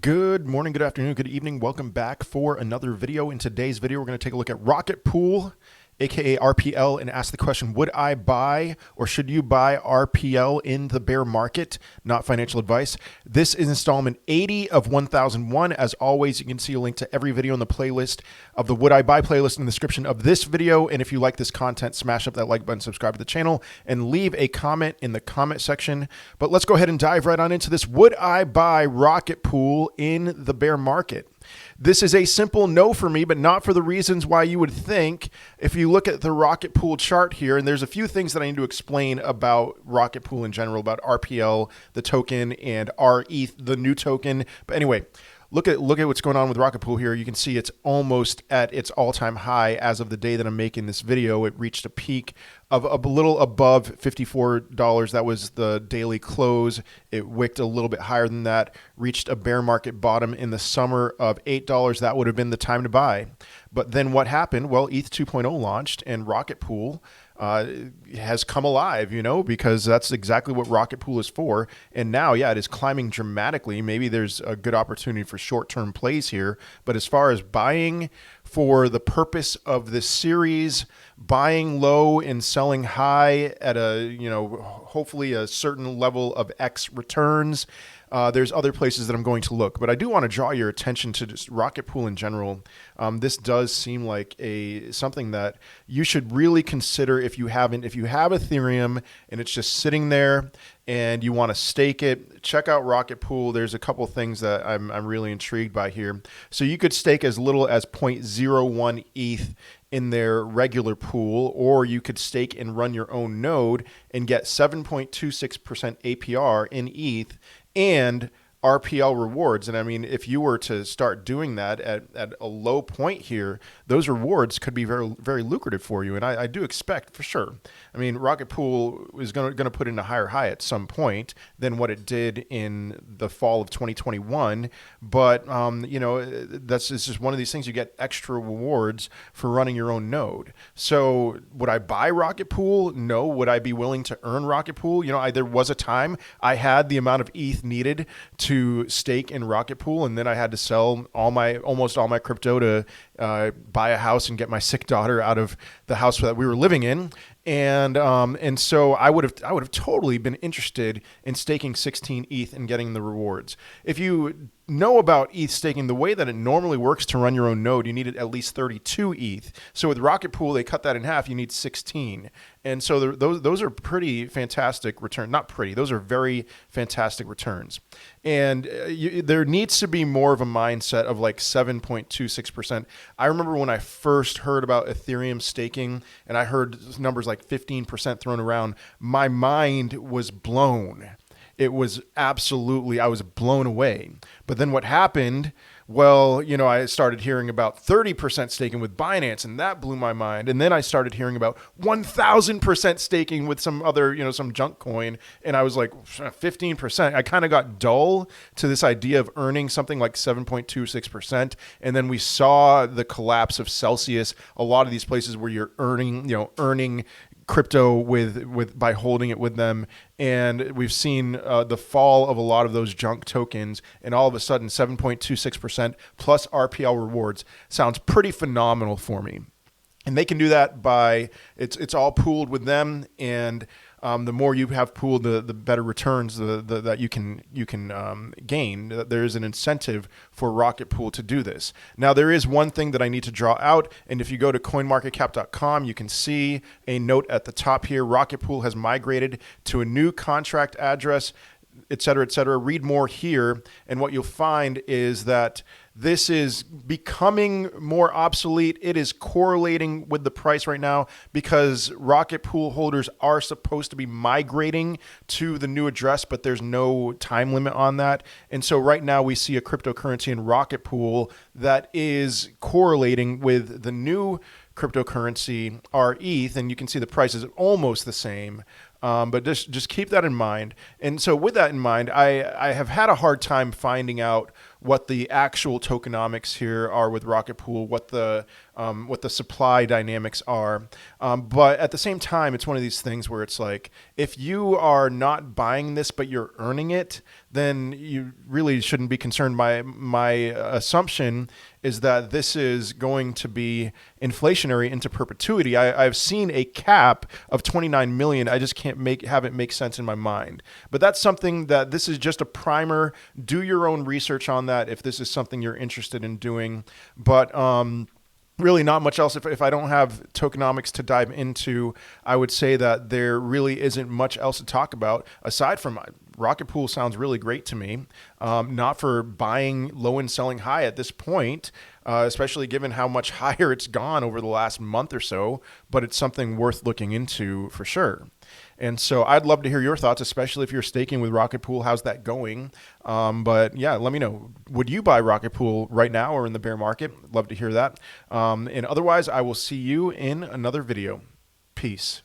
Good morning, good afternoon, good evening. Welcome back for another video. In today's video, we're going to take a look at Rocket Pool, aka RPL, and ask the question, would I buy or should you buy RPL in the bear market? Not financial advice. This is installment 80 of 1001. As always, you can see a link to every video in the playlist of the Would I Buy playlist in the description of this video. And if you like this content, smash up that like button, subscribe to the channel, and leave a comment in the comment section. But let's go ahead and dive right on into this. Would I buy Rocket Pool in the bear market? This is a simple no for me, but not for the reasons why you would think. If you look at the Rocket Pool chart here, and there's a few things that I need to explain about Rocket Pool in general, about RPL, the token, and RETH, the new token. But anyway, look at what's going on with Rocket Pool here. You can see it's almost at its all-time high as of the day that I'm making this video. It reached a peak of a little above $54. That was the daily close. It wicked a little bit higher than that, reached a bear market bottom in the summer of $8. That would have been the time to buy. But then what happened? Well, ETH 2.0 launched and Rocket Pool has come alive, because that's exactly what Rocket Pool is for. And now, yeah, it is climbing dramatically. Maybe there's a good opportunity for short-term plays here. But as far as buying for the purpose of this series, buying low and selling high at a, hopefully a certain level of X returns, there's other places that I'm going to look, but I do want to draw your attention to just Rocket Pool in general. This does seem like something that you should really consider if you haven't. If you have Ethereum and it's just sitting there and you want to stake it, check out Rocket Pool. There's a couple things that I'm really intrigued by here. So you could stake as little as 0.01 ETH in their regular pool, or you could stake and run your own node and get 7.26% APR in ETH and RPL rewards. And I mean, if you were to start doing that at a low point here, those rewards could be very, very lucrative for you. And I do expect for sure. I mean, Rocket Pool is going to put in a higher high at some point than what it did in the fall of 2021. But, it's just one of these things. You get extra rewards for running your own node. So would I buy Rocket Pool? No. Would I be willing to earn Rocket Pool? There was a time I had the amount of ETH needed to stake in Rocket Pool, and then I had to sell almost all my crypto to buy a house and get my sick daughter out of the house that we were living in. And so I would have totally been interested in staking 16 ETH and getting the rewards. If you know about ETH staking, the way that it normally works to run your own node, you need at least 32 ETH. So with Rocket Pool, they cut that in half. You need 16. And so those are pretty fantastic returns. Not pretty. Those are very fantastic returns. And there needs to be more of a mindset of like 7.26%. I remember when I first heard about Ethereum staking and I heard numbers like 15% thrown around, my mind was blown. It was absolutely, I was blown away. But then what happened? Well, I started hearing about 30% staking with Binance, and that blew my mind. And then I started hearing about 1,000% staking with some other, some junk coin. And I was like, 15%. I kind of got dull to this idea of earning something like 7.26%. And then we saw the collapse of Celsius. A lot of these places where you're earning crypto with by holding it with them, and we've seen the fall of a lot of those junk tokens, and all of a sudden 7.26% plus RPL rewards sounds pretty phenomenal for me. And they can do that by it's all pooled with them, and the more you have pooled, the better returns that you can gain. There is an incentive for Rocket Pool to do this. Now, there is one thing that I need to draw out, and if you go to coinmarketcap.com, you can see a note at the top here. Rocket Pool has migrated to a new contract address, et cetera, et cetera. Read more here, and what you'll find is that this is becoming more obsolete. It is correlating with the price right now because Rocket Pool holders are supposed to be migrating to the new address, but there's no time limit on that. And so right now we see a cryptocurrency in Rocket Pool that is correlating with the new cryptocurrency, RETH, and you can see the price is almost the same. But just keep that in mind. And so with that in mind, I have had a hard time finding out what the actual tokenomics here are with Rocket Pool, what the supply dynamics are. But at the same time, it's one of these things where it's like, if you are not buying this, but you're earning it, then you really shouldn't be concerned. My assumption is that this is going to be inflationary into perpetuity. I've seen a cap of 29 million. I just can't have it make sense in my mind. But that's something that this is just a primer. Do your own research on that if this is something you're interested in doing. But really not much else. If I don't have tokenomics to dive into, I would say that there really isn't much else to talk about aside from Rocket Pool sounds really great to me. Not for buying low and selling high at this point, especially given how much higher it's gone over the last month or so, but it's something worth looking into for sure. And so I'd love to hear your thoughts, especially if you're staking with Rocket Pool. How's that going? But yeah, let me know. Would you buy Rocket Pool right now or in the bear market? Love to hear that. And otherwise, I will see you in another video. Peace.